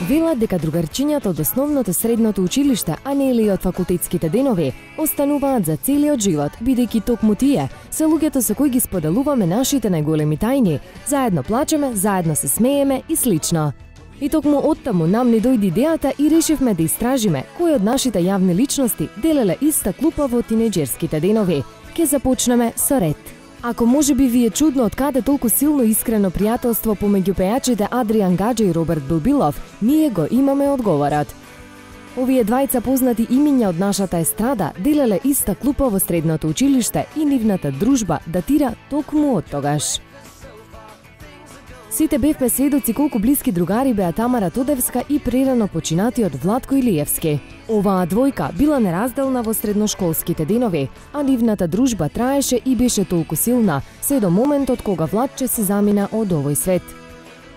Велат дека другарчињата од основното средното училиште, а не или од факултетските денови, остануваат за целиот живот, бидејќи токму тие се луѓето со кои ги споделуваме нашите најголеми тајни, заедно плачеме, заедно се смееме и слично. И токму оттаму нам ни дојде идејата и решивме да истражиме кои од нашите јавни личности делеле иста клупа во тинеџерските денови. Ке започнеме со ред. Ако може би ви е чудно од каде толку силно искрено пријателство помеѓу пејачите Адриан Гаџа и Роберт Билбилов, ние го имаме одговорот. Овие двајца познати имиња од нашата естрада делеле иста клупа во средното училиште и нивната дружба датира токму од тогаш. Сите бевме сведоци колку блиски другари беа Тамара Тодевска и прерано починатиот Владко Илиевски. Оваа двојка била неразделна во средношколските денови, а нивната дружба траеше и беше толку силна, се до моментот кога Владче се замина од овој свет.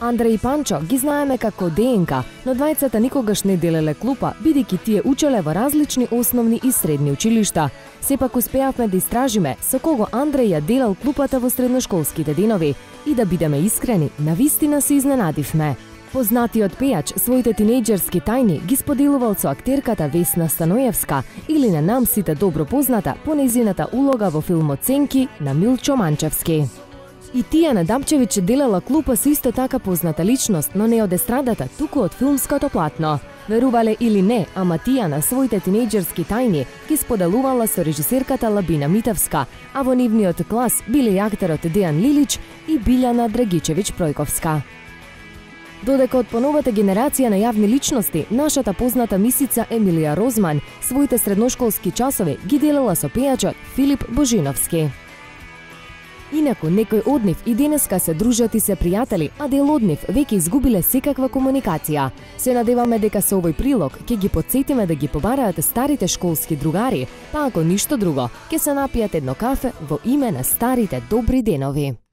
Андреј и Панчо ги знаеме како ДНК, но двајцата никогаш не делеле клупа, бидејќи тие учеле во различни основни и средни училишта. Сепак успеавме да истражиме со кого Андреј ја делал клупата во средношколските денови и да бидеме искрени, навистина се изненадивме. Познатиот пејач своите тинеџерски тајни ги споделувал со актерката Весна Станоевска или на нам сите добро позната по нејзината улога во филмот Сенки на Милчо Манчевски. И Тијана Дапчевиќ делела клупа со исто така позната личност, но не од естрадата, туку од филмското платно. Верувале или не, ама Тијана своите тинеџерски тајни ги споделувала со режисерката Лабина Митевска, а во нивниот клас биле и актерот Дејан Лилич и Билјана Драгичевиќ Пројковска. Додека од поновата генерација на јавни личности, нашата позната мисица Емилија Розман своите средношколски часови ги делела со пејачот Филип Божиновски. Инаку, некој од нив и денеска се дружат и се пријатели, а дел од нив веќе изгубиле секаква комуникација. Се надеваме дека со овој прилог ќе ги потсетиме да ги побараат старите школски другари, па ако ништо друго, ќе се напијат едно кафе во име на старите добри денови.